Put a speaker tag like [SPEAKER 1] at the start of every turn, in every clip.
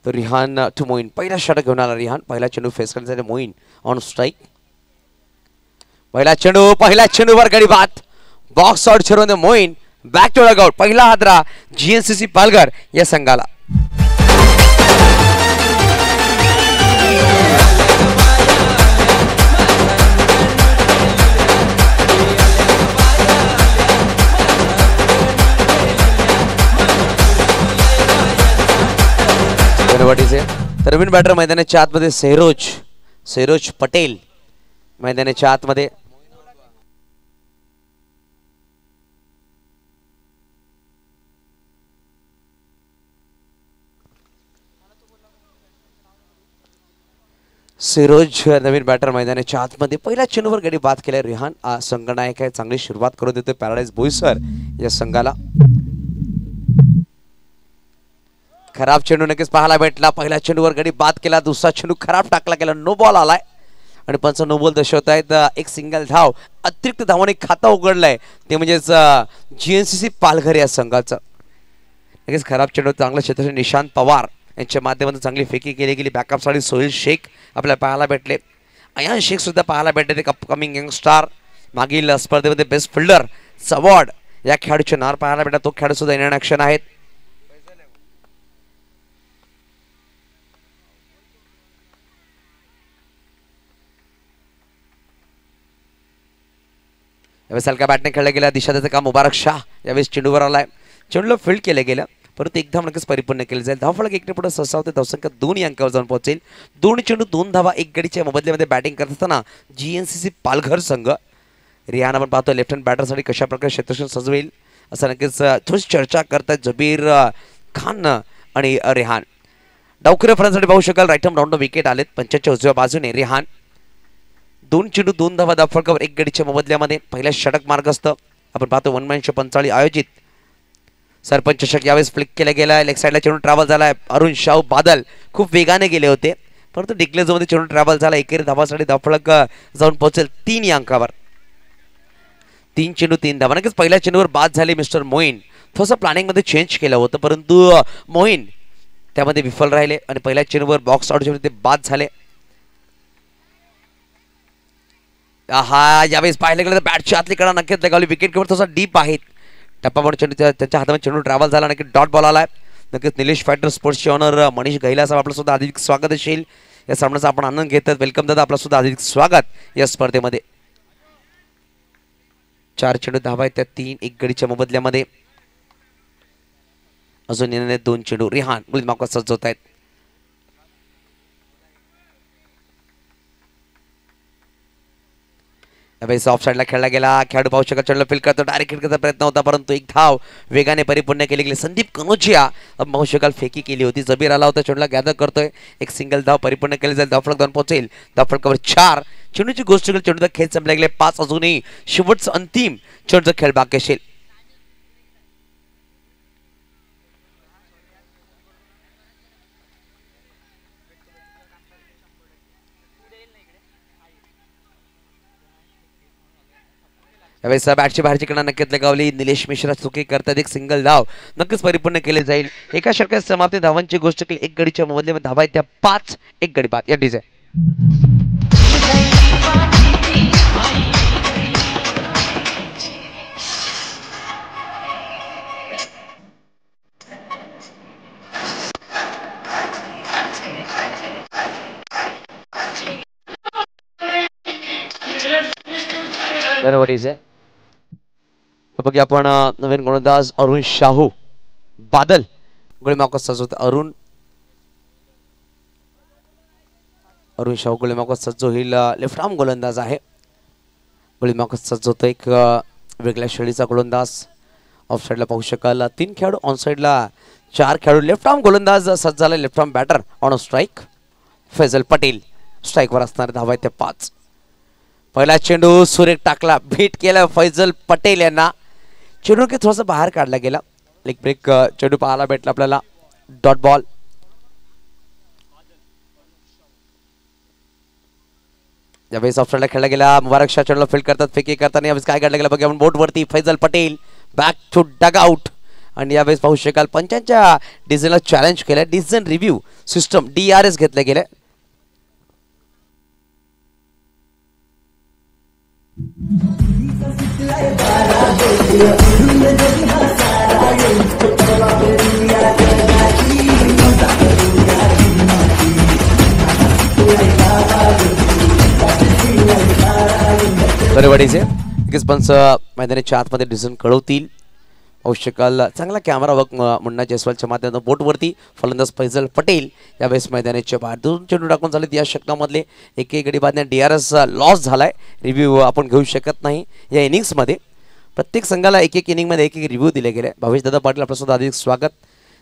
[SPEAKER 1] तो रिहान टू मोईन पहिला षटक घेऊन आला रिहान. पहिला चेंडू फेस करण्यासाठी मोईन ऑन स्ट्राईक. पहिला चेंडूवर गडी बाद. बॉक्स आउट ठरवून मोईन बॅक टू डगआउट. पहिला हादरा जीएनसीसी पालघर या संघाला. तर नवीन बॅटर मैदानाच्या आतमध्ये सेहरोज पटेल मैदानाच्या आतमध्ये. सेहरोज नवीन बॅटर मैदानाच्या आतमध्ये. पहिल्या चेंडूवर गडी बाद केलाय रिहान. संघनायक आहे, चांगली सुरुवात करून देतोय पॅराडाईज बोईसर या संघाला. खराब चेंडू नक्कीच पाहायला भेटला. पहिल्या चेंडूवर गडी बाद केला. दुसरा चेंडू खराब टाकला गेला. नो बॉल आलाय आणि पंच नो बॉल दर्शवत आहेत. एक सिंगल धाव अतिरिक्त धावाने खाता उघडलंय ते म्हणजेच जीएनसीसी पालघर या संघाचं. नक्कीच खराब चेंडू चांगलं क्षेत्र निशांत पवार यांच्या माध्यमातून चांगली फेकी केली गेली. बॅकअपसाठी सोहेल शेख आपल्याला पाहायला भेटले. अयान शेख सुद्धा पाहायला भेटले. ते अपकमिंग यंगस्टार मागील स्पर्धेमध्ये बेस्ट फिल्डर अवॉर्ड या खेळाडूचे नाव पाहायला भेटला. तो खेळाडू सुद्धा इन ॲक्शन आहेत. यावेळेस हलका बॅटने खेळला गेला. दिशा त्याचं काम मुबारक शाह यावेळेस चेंडूवर आलाय. चेंडूला फील्ड केलं गेलं परंतु एकदम नक्कीच परिपूर्ण केलं जाईल. धावफलक एकटे पुढे ससावते. धावसंख्या 2 अंकावर जाऊन पोहोचेल. 2 चेंडू 2 धावा 1 गडीच्या मोबदल्यामध्ये बॅटिंग करत असताना जीएनसीसी पालघर संघ. रिहान आपण पाहतोय लेफ्ट हँड बॅटरसाठी कशा प्रकारे क्षेत्रक्षण सजवेल असं नक्कीच थोडीशी चर्चा करतात जबीर खान आणि रिहान. डावखुऱ्या फलंदाजासाठी पाहू शकाल राईट हँड राऊंड विकेट आलेत. पंचाच्या उजव्या बाजूने रिहान. 2 चेंडू 2 धावा धावफलकावर 1 गडीच्या मोबदल्यामध्ये. पहिल्या षटक मार्गस्थ आपण पाहतो 1 मॅच 45 आयोजित सरपंच चषक यावेळेस फ्लिक केला गेला. लेग साईडला चेंडू ट्रॅव्हल झालाय. अरुण शाहू बादल खूप वेगाने गेले होते परंतु डिक्लेअर झोनमध्ये चेंडू ट्रॅव्हल झाला. एकेरी धावासाठी धावफलक जाऊन पोहोचेल 3 या अंकावर. 3 चेंडू 3 धावा. नक्कीच पहिल्या चेंडूवर बाद झाले मिस्टर मोईन. थोडंसं प्लॅनिंग मध्ये चेंज केलं होतं परंतु मोईन त्यामध्ये विफल राहिले आणि पहिल्या चेंडूवर बॉक्स आउट ते बाद झाले. हा यावेळेस पाहिलं गेलं तर बॅटच्या आतली कडा नक्कीच लगावली. विकेट किंवा थोडासा डीप आहेत. टप्पावर चेंडू त्याच्या हातामध्ये चेंडू ट्रॅव्हल झाला. नक्की डॉट बॉल आलाय. नक्कीच निलेश फायटर स्पोर्ट्सचे ऑनर मनीष गैला साहेब आपलं सुद्धा अधिक स्वागत असेल या सामन्याचा आपण आनंद घेतात. वेलकम दादा, आपलं सुद्धा अधिक स्वागत या स्पर्धेमध्ये. 4 चेंडू धावा आहेत त्या 3 1 गडीच्या मोबदल्यामध्ये. अजून येणारे 2 चेंडू रिहान गुलमाका सज्ज आहेत. यावेळेस ऑफ साईडला खेळला गेला. खेळाडू पाहू शकत चेंडूला फील्ड करतो. डायरेक्ट हिट करण्याचा प्रयत्न होता परंतु एक धाव वेगाने परिपूर्ण केली गेली. संदीप कनोजिया पाहू शकाल फेकी केली होती. जबीर आला होता चेंडूला गॅदर करतोय. एक सिंगल धाव परिपूर्ण केली जाईल. धावफलक 2 पोहोचेल. धावफलकावर 4. चेंडूची गोष्ट चेंडूचा खेळ संपला गेले. 5 अजूनही शेवटचा अंतिम चेंडूचा खेळ बाकी असेल. यावेळेस बॅटची बाहेरची कडा नक्कीच लगावली. निलेश मिश्रा चुकी करतात. एक सिंगल धाव नक्कीच परिपूर्ण केले जाईल. एका षटकात समाप्ती. धावांची गोष्ट केली 1 गडीच्या मोबदल्यामध्ये धावा आहेत त्या 5 1 गडी बाद या डिझाईन. बरोबर आहे. बघूया आपण नवीन गोलंदाज अरुण शाहू बादल गोळीमार्फत सज्ज होते. अरुण शाहू गोळीमार्फत सज्ज होईल. लेफ्ट आर्म गोलंदाज आहे. गोळीमार्फत सज्ज होतो. एक वेगळ्या शैलीचा गोलंदाज. ऑफ साईडला पाहू शकाल 3 खेळाडू. ऑन साईडला 4 खेळाडू. लेफ्ट आर्म गोलंदाज सज्ज झाला. Left arm batter on strike Faisal Patel. स्ट्राईकवर असणारे धावा आहेत त्या 5. पहिला चेंडू सुरेख टाकला. बीट केला फैजल पटेल यांना. चेंडू की थोडासा बाहेर काढला गेला. लेग ब्रेक चेंडू पाहायला भेटला आपल्याला. Dot ball. यावेळेस ऑफ साईडला खेळला गेला. मुबारक शाह चेंडूला फील्ड करतात. फेकी करताना यावेळेस काय काढलं गेलं बघा आपण बोर्ड वरती. Faizal Patel back to dugout आणि यावेळेस पाहू शकाल पंचांच्या डिझाईनला चॅलेंज केलं. डिझाईन रिव्ह्यू सिस्टम DRS घेतलं गेलं. बरेवाडीचे पंच मैदानाच्या आतमध्ये डिझाईन कळवतील. पाहू शकाल चांगला कॅमेरा वर्क मुन्ना जयस्वालच्या माध्यमातून बोटवरती. फलंदाज फैजल पटेल यावेळेस मैदानाच्या बाहेर 2 चेंडू टाकून झालेत. या षटकामधले एक गडी बादने DRS लॉस झालाय. रिव्ह्यू आपण घेऊ शकत नाही. या इनिंग्समध्ये प्रत्येक संघाला एक इनिंगमध्ये एक रिव्ह्यू दिले गेले. भावेश दादा पाटील आपल्यासोबत अधिक स्वागत.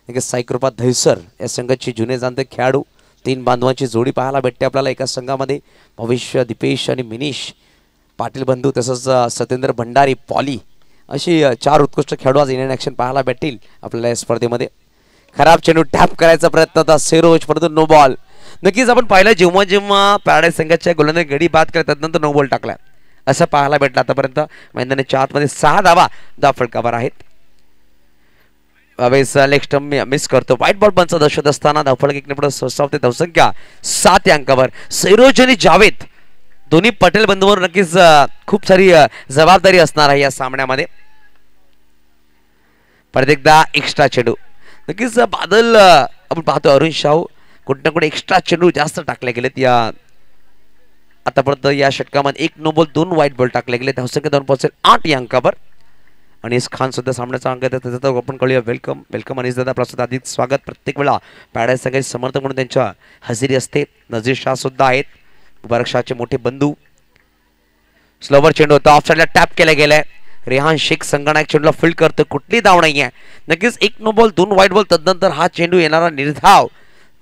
[SPEAKER 1] साईकृपा दहिसर या संघाचे जुने जाणते खेळाडू. 3 बांधवांची जोडी पाहायला भेटते आपल्याला एका संघामध्ये. भविष्य दीपेश आणि मिनीश पाटील बंधू तसंच सतेंद्र भंडारी पॉली अशी 4 उत्कृष्ट खेळाडू आज इंडियन ॲक्शन पाहायला भेटतील आपल्याला या स्पर्धेमध्ये. खराब चेंडू टॅप करायचा प्रयत्न होता सेरोज परंतु नो बॉल. नक्कीच आपण पाहिलं जेव्हा जेव्हा पॅराडाईज संघाच्या गोलंदाज गडी बाद करत त्यानंतर नो बॉल टाकला असं पाहायला भेटलं. आतापर्यंत मैदानाच्या आतमध्ये 6 धावा फलकावर आहेत. यावेळेस लेग स्टंप मिस करतो. व्हाईट बॉल पंच दर्शत असताना धावफलक एक पुढे स्वस्तावते. धावसंख्या 7 या अंकावर. सैरोज आणि जावेद दोन्ही पटेल बंधूंवर नक्कीच खूप सारी जबाबदारी असणार आहे या सामन्यामध्ये. परत एकदा एक्स्ट्रा चेंडू नक्कीच बादल आपण पाहतो. अरुण शाहू कुठे ना कुठे एक्स्ट्रा चेंडू जास्त टाकले गेलेत. या आतापर्यंत या षटकामध्ये 1 नो बॉल 2 व्हाईट बॉल टाकले गेले. धावसंख्या 2 पोहोचेल 8 या अंकावर. अनिस खान सुद्धा सामन्याचा अंक आहे त्याचा आपण कळूया. वेलकम अनिस दादा आपलं सुद्धा अधिक स्वागत. प्रत्येक वेळा पॅराडाईज संघाचे समर्थक म्हणून त्यांच्या हजेरी असते. नजीर शाह सुद्धा आहेत मुबारक शाहचे मोठे बंधू. स्लोवर चेंडू होता ऑफ साइडला टॅप केला गेलाय. रेहान शेख संगणक चेंडूला फील्ड करतो. कुठली धाव नाही आहे. नक्कीच 1 नो बॉल 2 व्हाईट बॉल. तदनंतर हा चेंडू येणारा निर्धाव.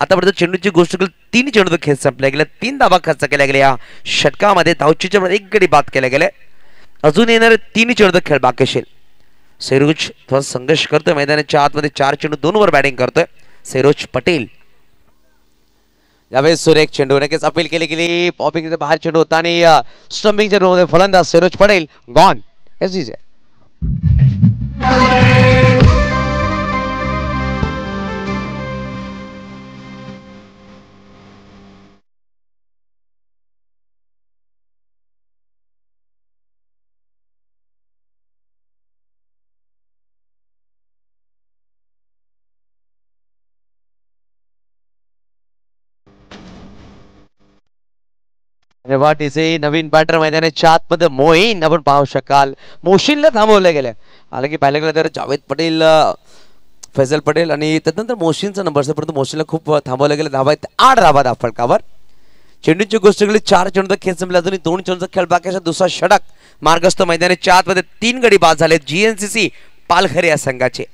[SPEAKER 1] आतापर्यंत चेंडूची गोष्ट केली 3 चेंडू खेळ संपल्या गेल्या. 3 धावा खर्च केल्या गेल्या. या षटकामध्ये धावचीच्या मध्ये 1 गडी बाद केला गेलाय. अजून येणारे 3 चेंडू खेळ बाकी असेल. सैरोज थोडा संघर्ष करतोय मैदानाच्या आतमध्ये. 4 चेंडू 2 वर बॅटिंग करतोय सैरोज पटेल. यावेळेस सुरेख चेंडू नक्कीच अपील केली गेली. पॉपिंग बाहेर चेंडू होता आणि स्टंपिंग चेंडूमध्ये फलंदाज सैरोज पटेल गॉन. नवीन बॅटर मैदानाच्या आतमध्ये मोईन आपण पाहू शकाल. मोशीनला थांबवलं गेलं. आलं की पाहिलं गेलं तर जावेद पटेल फैजल पटेल आणि त्यानंतर मोशीनचा नंबर असेल परंतु मोशीनला खूप थांबवलं गेलं. धावा 8 धावा फलकावर. चेंडूची गोष्ट केली 4 चेंडूचा खेळ संपला. अजूनही 2 चेंडूचा खेळ बाकी असा. दुसरा षटक मार्गस्थ मैदानाच्या आतमध्ये 3 गडी बाद झाले. GNCC पालघर या संघाचे.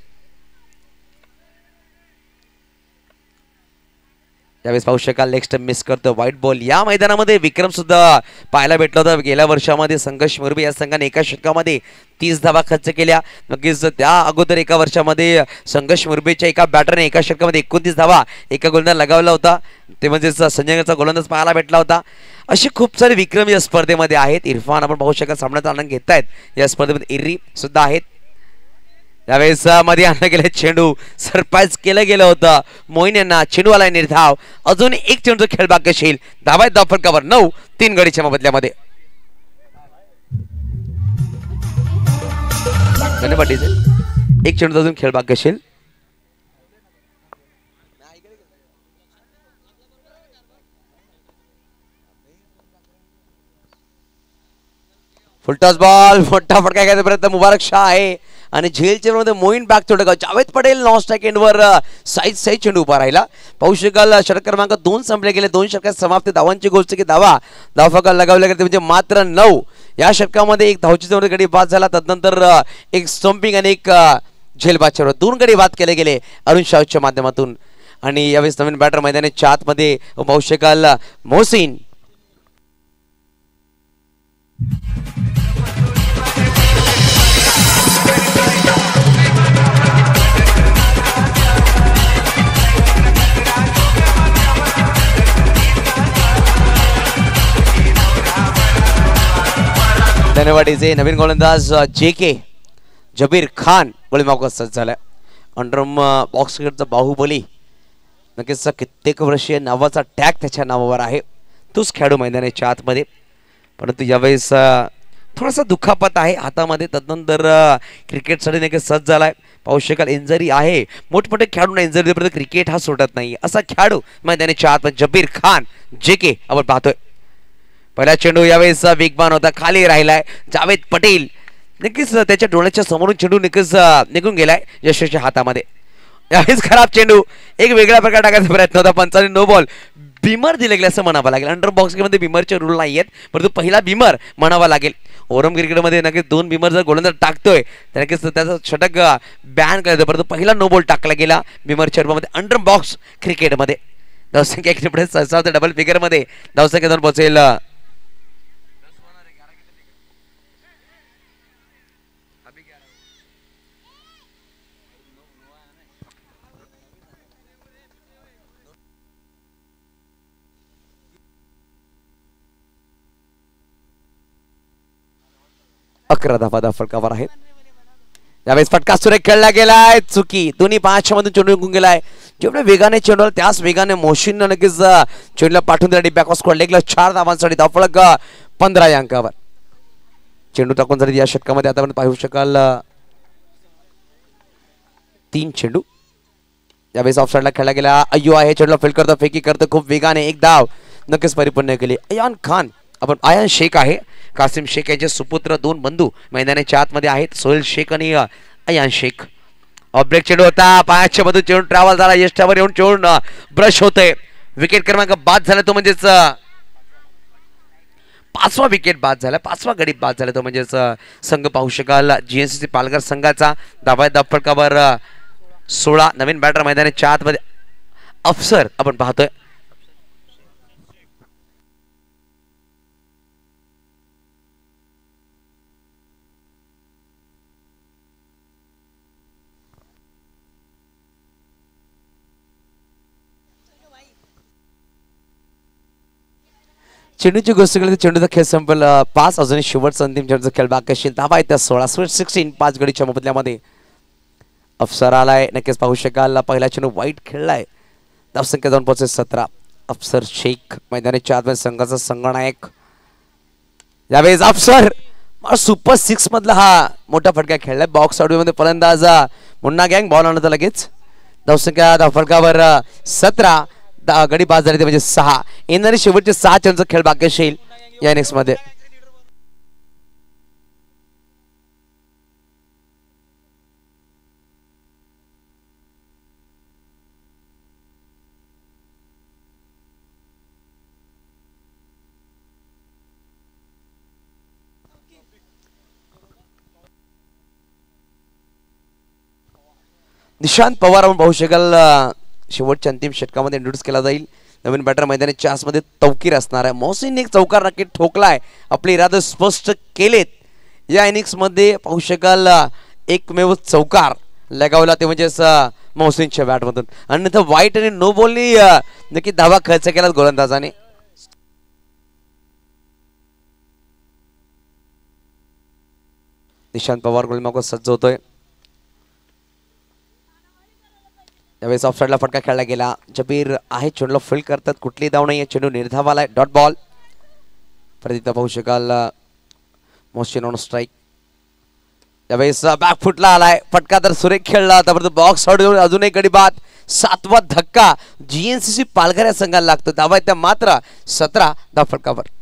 [SPEAKER 1] यावेळेस पाहू शकाल लेग स्टंप मिस करतो. White ball. या मैदानामध्ये विक्रम सुद्धा पाहायला भेटला होता. गेल्या वर्षामध्ये संघर्ष मुरबी या संघाने एका षटकामध्ये 30 धावा खर्च केल्या. नक्कीच त्या अगोदर एका वर्षामध्ये संघर्ष मुरबीच्या एका बॅटरने एका षटकामध्ये 29 धावा एका गोलंदाज लगावला होता. ते म्हणजे संजयचा गोलंदाज पाहायला भेटला होता. अशी खूप सारे विक्रम या स्पर्धेमध्ये आहेत. इरफान आपण पाहू शकाल सामन्याचा आनंद घेत आहेत. या स्पर्धेमध्ये इर्री सुद्धा आहेत. यावेळेस मध्ये आणलं गेलं चेंडू सरप्राईज केलं गेलं होतं. मोईन यांना चेंडूवाला निर्धाव. अजून 1 चेंडू खेळ बाकी असेल. धावा आहेत फलकावर 9. 3 गडीच्या बदल्यामध्ये. धन्यवाद. 1 चेंडू अजून खेळ बाकी असेल. Full toss ball. मोठा फटका घ्यायचा प्रयत्न मुबारक शाह आहे आणि झेलच्या मध्ये मोईन बॅक थोडं. जावेद पटेल नॉन स्ट्राइक एंडवर साईज चेंडू उभा राहिला. पाहू शकाल षटक क्रमांक 2 संपले गेले. 2 षटकात समाप्ती. धावांची गोष्ट की धावफलक लगावले गेले म्हणजे मात्र 9. या षटकामध्ये 1 धावची जवळ गडी बाद झाला. तदनंतर 1 स्टंपिंग आणि 1 झेलबादच्या 2 गडी बाद केले गेले अरुण शाहच्या माध्यमातून. आणि यावेळेस नवीन बॅटर मैदानाच्या आतमध्ये पाहू शकाल मोहसिन. धन्यवाद. नवीन गोलंदाज JK जबीर खान गोलमावकात सज्ज झाला. अंडरम बॉक्स क्रिकेटचा बाहुबली, नक्कीच कित्येक वर्षीय नावाचा टॅग त्याच्या नावावर आहे. तोच खेळाडू मैदानाच्या आतमध्ये, परंतु यावेळेस थोडासा दुखापत आहे हातामध्ये. तदनंतर क्रिकेटसाठी नक्कीच सज्ज झालाय. पाहू शकाल इंजरी आहे. मोठमोठे खेळाडूंना इंजरी देपर्यंत क्रिकेट हा सुटत नाही. असा खेळाडू मैदानाच्या आतमध्ये जबीर खान JK आपण पाहतोय. पहिला चेंडू यावेळेस वेगवान होता, खाली राहिलाय. जावेद पटेल नक्कीच त्याच्या डोळ्याच्या समोरून चेंडू नक्कीच निघून गेलाय यशस्वीच्या हातामध्ये. यावेळेस खराब चेंडू, एक वेगळ्या प्रकार टाकायचा प्रयत्न होता, पंचाने नो बॉल. बिमर दिले गेले असं म्हणावं लागेल. अंडर बॉक्स मध्ये बिमरचे रूल नाही आहेत, परंतु पहिला बिमर म्हणावा लागेल. ओरम क्रिकेटमध्ये नक्कीच 2 बिमर जर गोलंदाज टाकतोय तर नक्कीच त्याचं षटक बॅन करायचं, परंतु पहिला नो बॉल टाकला गेला बिमरच्या रूपामध्ये अंडर बॉक्स क्रिकेटमध्ये. धावसंख्या पुढे सहसा डबल फिगरमध्ये धावसंख्या जाऊन पोहोचेल. अकरा धावा फलकावर आहेत. यावेळेस फटका सुरेख खेळला गेलाय, चुकी. दोन्ही 5 मधून चेंडू निघून गेलाय. जेवढ्या वेगाने चेंडू त्याच वेगाने मोशीन नक्कीच चेंडूला पाठवून दिला. बॅक स्क्वॉड लेगला 4 धावांसाठी धावफलक 15 या अंकावर. चेंडू टाकून झाली या षटकामध्ये. आता आपण पाहू शकाल 3 चेंडू. यावेळेस ऑफ साइडला खेळला गेला. अय्यो आहे चेंडूला फील्ड करतो, फेकी करतो खूप वेगाने. एक धाव नक्कीच परिपूर्ण केली. आयन शेख आहे, कासिम शेख यांचे सुपुत्र. 2 बंधू मैदानाच्या आतमध्ये आहेत, सोहेल शेख आणि अयान शेख. ब्रेक चेंडू होता, पायाच्या मधून चेंडू ट्रॅव्हल झाला, यष्टावर येऊन चेंडू ब्रश होतोय. विकेट क्रमांक बाद झाला तो म्हणजेच 5वा विकेट बाद झाला, 5वा गडी बाद झाला तो म्हणजेच संघ पाहू शकाल GNCC पालघर संघाचा. धावा फलकावर 16. नवीन बॅटर मैदानाच्या आतमध्ये अफसर आपण पाहतोय. चेंडूची गोष्ट केली तर चेंडूचा खेळ संपला. 5 अजून शेवटचा अंतिम चेंडूचा खेळ बाकी असेल. धावा आहेत त्या 16. स्वीट 16 5 गडीच्या मोबदल्यामध्ये अफसर आलाय. नक्कीच पाहू शकाल पहिला चेंडू वाईट खेळलाय. धावसंख्या जाऊन पोहोचेल 17. अफसर शेख मैदानाच्या आतमध्ये संघाचा संघनायक. यावेळेस अफसर सुपर 6 मधला हा मोठा फटका खेळलाय. बॉक्स आउट मध्ये फलंदाज मुन्ना गँग बॉल आणत लगेच. धावसंख्या धावफलकावर 17. गडी बाद झाली ते म्हणजे 6. येणारे शेवटचे 6 चेंडूचा खेळ बाकी असेल या इनिंग्स मध्ये. निशांत पवार आपण पाहू शकाल शेवटच्या अंतिम षटकामध्ये इंट्रोड्यूस केला जाईल. नवीन बॅटर मैदानाच्या आसमध्ये तवकीर असणार आहे. मोहसिनने एक चौकार राकेट ठोकलाय, आपले इरादे स्पष्ट केलेत. या इनिंग्स मध्ये पाहू शकाल एकमेव चौकार लगावला ते म्हणजेच मोहसिनच्या बॅटमधून. अन्यथा वाईट आणि नो बॉलनी नक्की धावा खर्च केला गोलंदाजाने. निशांत पवार गोलमागो सज्ज होतोय. यावेळेस ऑफ साइडला फटका खेळला गेला. जबीर आहे चेंडूला फील्ड करतात, कुठली धाव नाही. चेंडू निर्धावाला आहे, डॉट बॉल. परत पाहू शकाल मोशन ऑन स्ट्राईक. यावेळेस बॅक फुटला आलाय, फटका तर सुरेख खेळला होता, परंतु बॉक्स आउट अजून एक गडी बाद. 7वा धक्का GNCC पालघर या संघाला लागतो. धावा त्या मात्र 17 धाव फटकावर.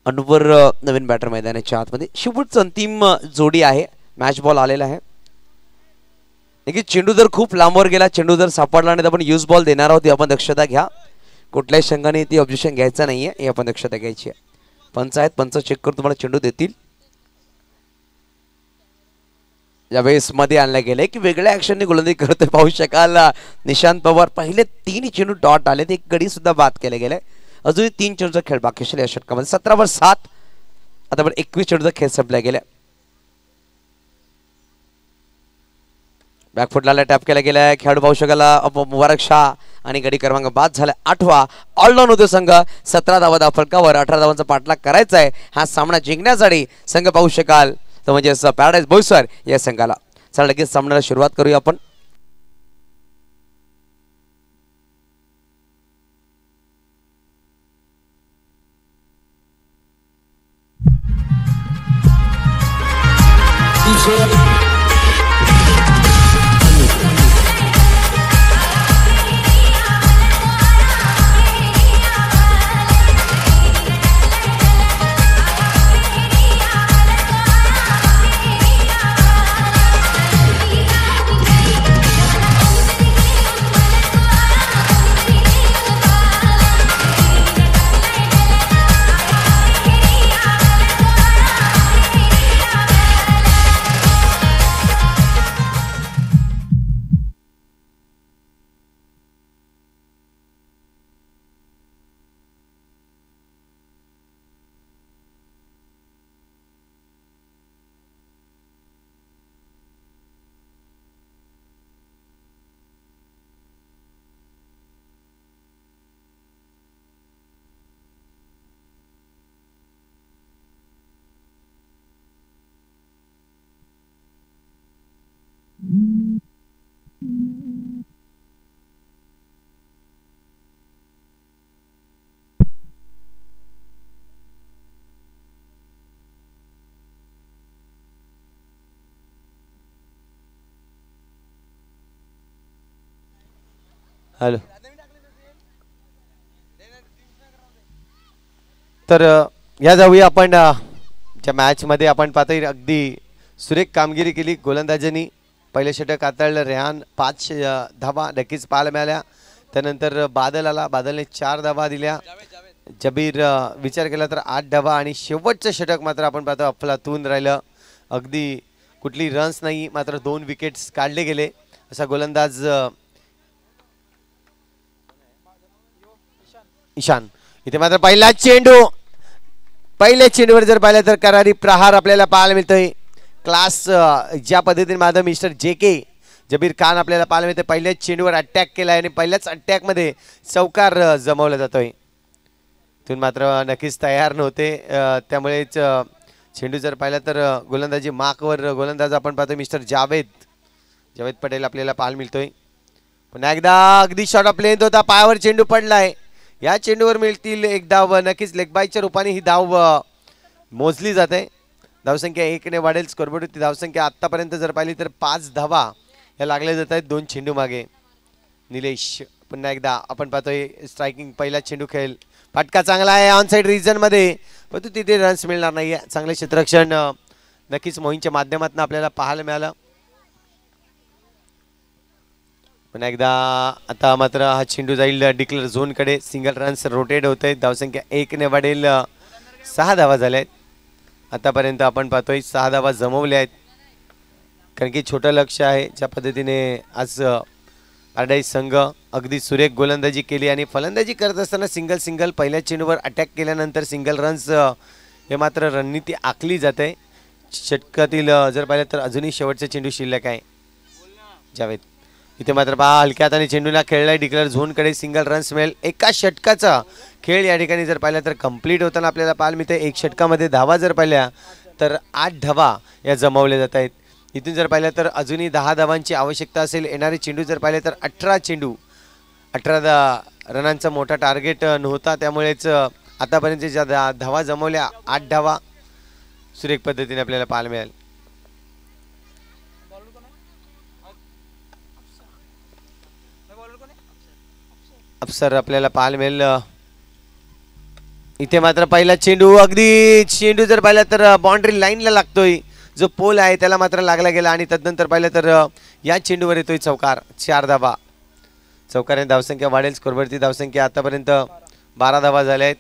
[SPEAKER 1] अनुवर नवीन बॅटर मैदानाच्या आतमध्ये. शेवटचं अंतिम जोडी आहे. मॅच बॉल आलेला आहे. चेंडू जर खूप लांबवर गेला, चेंडू जर सापडला नाही तर आपण यूज बॉल देणार आहोत. आपण दक्षता घ्या. कुठल्याही संघाने ती ऑब्जेक्शन घ्यायचं नाहीये, हे आपण दक्षता घ्यायची आहे. पंच आहेत, पंच चेक करून तुम्हाला चेंडू देतील. यावेळेस मध्ये आणलं गेले की वेगळ्या ऍक्शनने गोलंदाजी करतोय पाहू शकाल निशांत पवार. पहिले 3 चेंडू डॉट आले, एक गडी सुद्धा बाद केले गेले. अजूनही 3 चेंडूचा खेळ बाकी असेल या षटकामध्ये. 17/7 आता पण 21 चेंडूचा खेळ संपला गेला. बॅकफुटला टॅप केला गेलाय. खेळाडू पाहू शकाल मुबारक शाह आणि गडी क्रमांक बाद झाला 8वा. ऑलडाऊन होतो संघ. 17 धावा फलकावर 18 धावांचा पाठलाग करायचा आहे हा सामना जिंकण्यासाठी. संघ पाहू शकाल तो म्हणजे पॅराडाईज बोईसर या संघाला. चला लगेच सामन्याला सुरुवात करूया आपण. हॅलो.
[SPEAKER 2] तर या जाऊया आपण ज्या मॅच मध्ये आपण पाहतोय अगदी सुरेख कामगिरी केली गोलंदाजांनी. पहिले षटक हाताळलं रेहान 5 धावा नक्कीच पाहायला मिळाल्या. त्यानंतर बादल आला, बादलने 4 धावा दिल्या. जबीर विचार केला तर 8 धावा आणि शेवटचं षटक मात्र आपण पाहतो अफलातून राहिलं. अगदी कुठली रन्स नाही मात्र 2 विकेट्स काढले गेले असा गोलंदाज ईशान. इथे मात्र पहिला चेंडू, पहिल्या चेंडूवर जर पाहिलं तर करारी प्रहार आपल्याला पाहायला मिळतोय. क्लास ज्या पद्धतीने माझा मिस्टर JK जबीर खान आपल्याला पाहायला मिळते. पहिल्याच चेंडूवर अटॅक केलाय आणि पहिल्याच अटॅकमध्ये चौकार जमवला जातोय. तिथून मात्र नक्कीच तयार नव्हते, त्यामुळेच चेंडू जर पाहिला तर गोलंदाजी मार्कवर गोलंदाज आपण पाहतोय मिस्टर जावेद पटेल आपल्याला पाहायला मिळतोय. पुन्हा एकदा अगदी शॉर्ट ऑफ लेंथ होता, पायावर चेंडू पडलाय. या चेंडूवर मिळतील 1 धाव. नक्कीच लेगबायच्या रूपाने ही धाव मोजली जाते. धावसंख्या 1 ने वाढेल. स्कोरबोर्डवरती धावसंख्या आतापर्यंत जर पाहिली तर 5 धावा या लागल्या जात आहेत 2 चेंडू मागे. निलेश पुन्हा एकदा आपण पाहतोय स्ट्रायकिंग पहिला चेंडू खेळ. फटका चांगला आहे ऑन साइड रिजन मध्ये, परंतु तिथे रन्स मिळणार नाहीये. चांगले क्षेत्ररक्षण नक्कीच मोहीमच्या माध्यमातून आपल्याला पाहायला मिळालं. पुन्हा एकदा आता मात्र हा चेंडू जाईल डिक्लेअर झोन कडे. सिंगल रन्स रोटेट होत आहेत. धावसंख्या 1 ने वाढेल. 6 धावा झाल्या आहेत आतापर्यंत. आपण पाहतोय 6 धावा जमवल्या आहेत, कारण की छोटं लक्ष आहे. ज्या पद्धतीने आज पॅराडाईज संघ अगदी सुरेख गोलंदाजी केली आणि फलंदाजी करत असताना सिंगल पहिल्या चेंडूवर अटॅक केल्यानंतर सिंगल रन्स हे मात्र रणनीती आखली जाते. षटकातील जर पाहिलं तर अजूनही शेवटचा चेंडू शिल्लक आहे. जावेद इथे मात्र पहा हलक्या हाताने चेंडूला खेळलाय. डिक्लेअर झोनकडे सिंगल रन्स मिळेल. एका षटकाचा खेळ या ठिकाणी जर पाहिला तर कंप्लीट होताना आपल्याला पाहायला मिळते. 1 षटकामध्ये धावा जर पाहिल्या तर 8 धावा या जमवल्या जात आहेत. इथून जर पाहिलं तर अजूनही 10 धावांची आवश्यकता असेल. येणारे चेंडू जर पाहिले तर 18 चेंडू, 18 रनांचा मोठा टार्गेट नव्हता, त्यामुळेच आतापर्यंत ज्या धावा जमवल्या 8 धावा सुरेख पद्धतीने आपल्याला पाहायला मिळेल. अफसर आपल्याला पाहायला मिळेल. इथे मात्र पहिला चेंडू, अगदी चेंडू जर पाहिला तर बाउंड्री लाईनला लागतोय. जो पोल आहे त्याला मात्र लागला गेला आणि तदनंतर पाहिलं तर या चेंडूवर येतोय चौकार. 4 धावा. चौकाराने धावसंख्या वाढेल. स्कोरवरती धावसंख्या आतापर्यंत 12 धावा झाल्या आहेत.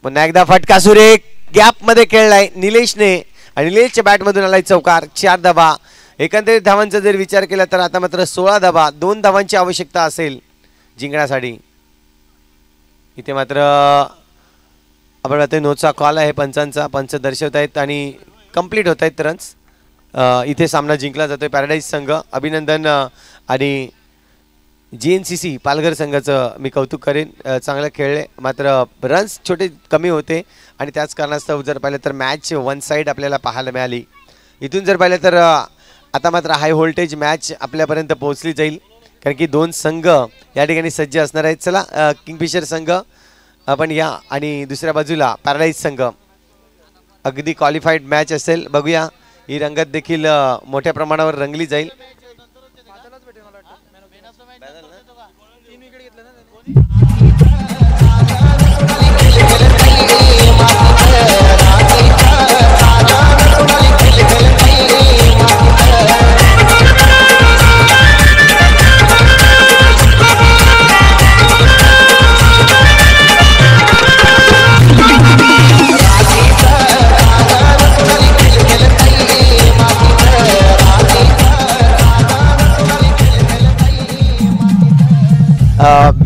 [SPEAKER 2] पुन्हा एकदा फटका सुरेख गॅप मध्ये खेळलाय निलेशने आणि निलेशच्या बॅटमधून आलाय चौकार 4 धावा. एकंदरीत धावांचा जर विचार केला तर आता मात्र 16 धावा, 2 धावांची आवश्यकता असेल जिंकण्यासाठी. इथे मात्र आपण आता नोचा कॉल आहे पंचांचा, पंच दर्शवत आहेत आणि कंप्लीट होत आहेत रन्स. इथे सामना जिंकला जातोय पॅराडाईज संघ. अभिनंदन आणि GNCC पालघर संघाचं मी कौतुक करेन, चांगलं खेळले. मात्र रन्स छोटे कमी होते आणि त्याच कारणास्तव जर पाहिलं तर मॅच वन साईड आपल्याला पाहायला मिळाली. इथून जर पाहिलं तर आता मात्र हाय व्होल्टेज मॅच आपल्यापर्यंत पोहोचली जाईल, कारण की 2 संघ या ठिकाणी सज्ज असणार आहेत. चला किंगफिशर संघ आपण या आणि दुसऱ्या बाजूला पॅराडाईज संघ. अगदी क्वालिफाईड मॅच असेल, बघूया. ही रंगत देखील मोठ्या प्रमाणावर रंगली जाईल.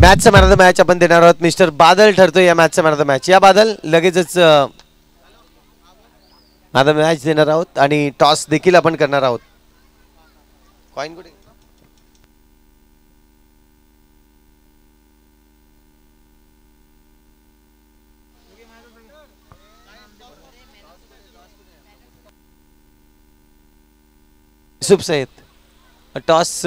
[SPEAKER 2] मॅचचा मॅन ऑफ द मॅच आपण देणार आहोत. मिस्टर बादल ठरतो या मॅचचा मॅन ऑफ द मॅच. या बादल लगेचच मॅन ऑफ द मॅच देणार आहोत आणि टॉस देखील आपण करणार आहोत. कॉइन कुठे? युसुफ सय्यद टॉस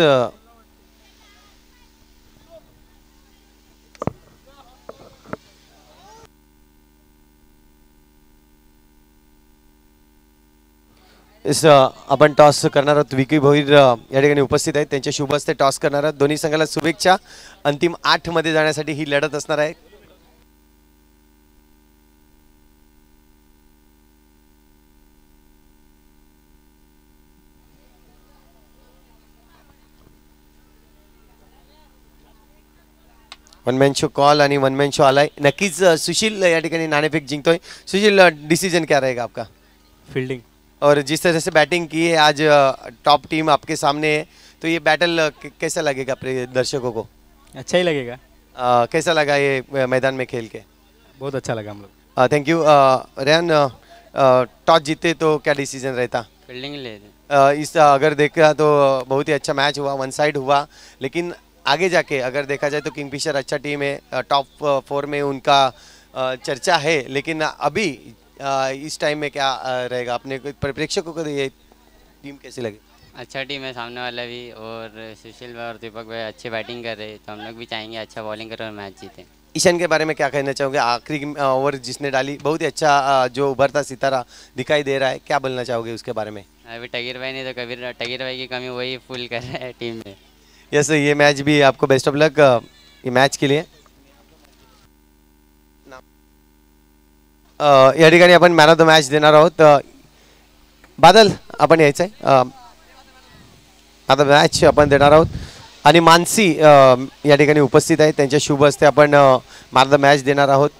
[SPEAKER 2] आपण टॉस करणार आहोत. विकी भोईर या ठिकाणी उपस्थित आहेत, त्यांच्या शुभ हस्ते टॉस करणार आहोत. दोन्ही संघाला शुभेच्छा. अंतिम 8 मध्ये जाण्यासाठी ही लढत असणार आहे. वन मॅन शो कॉल आणि वन मॅन शो आलाय. नक्कीच सुशील या ठिकाणी नाणेफेक जिंकतोय. सुशील, डिसीजन क्या रहेगा आपका?
[SPEAKER 3] फील्डिंग.
[SPEAKER 2] और जिस तरह से बैटिंग की है आज, टॉप टीम आपके सामने है, तो ये बैटल कैसा लगेगा अपने दर्शकों को?
[SPEAKER 3] अच्छा ही लगेगा.
[SPEAKER 2] कैसा लगा ये मैदान में खेल के?
[SPEAKER 3] बहुत अच्छा लगा हम लोग.
[SPEAKER 2] Thank you. रेहान, टॉस जीते तो क्या डिसीजन रहता?
[SPEAKER 4] फील्डिंग ले
[SPEAKER 2] इस अगर देखा तो बहुत ही अच्छा मैच हुआ, वन साइड हुआ, लेकिन आगे जाके अगर देखा जाए तो किंगफिशर अच्छा टीम है, टॉप 4 में उनका चर्चा है, लेकिन अभी इस टाइम में क्या रहेगा अपने प्रेक्षकों को ये टीम कैसी लगी?
[SPEAKER 4] अच्छा टीम है सामने वाला भी, और सुशील भाई और दीपक भाई अच्छी बैटिंग कर रहे हैं, तो हम लोग भी चाहेंगे अच्छा बॉलिंग करें और मैच जीतें.
[SPEAKER 2] ईशान के बारे में क्या कहना चाहोगे? आखिरी ओवर जिसने डाली, बहुत ही अच्छा जो उभरता सितारा दिखाई दे रहा है, क्या बोलना चाहोगे उसके बारे में?
[SPEAKER 4] अभी टगीर भाई नहीं तो कबीर टगीर भाई की कमी वही फुल कर रहा है टीम में.
[SPEAKER 2] यस, ये मैच भी आपको बेस्ट ऑफ लक ये मैच के लिए. या ठिकाणी आपण मॅन ऑफ द मॅच देणार आहोत. बादल, आपण यायचं आहे. मॅन ऑफ द मॅच आपण देणार आहोत आणि मानसी या ठिकाणी उपस्थित आहे, त्यांच्या शुभ हस्ते आपण मॅन ऑफ द मॅच देणार आहोत.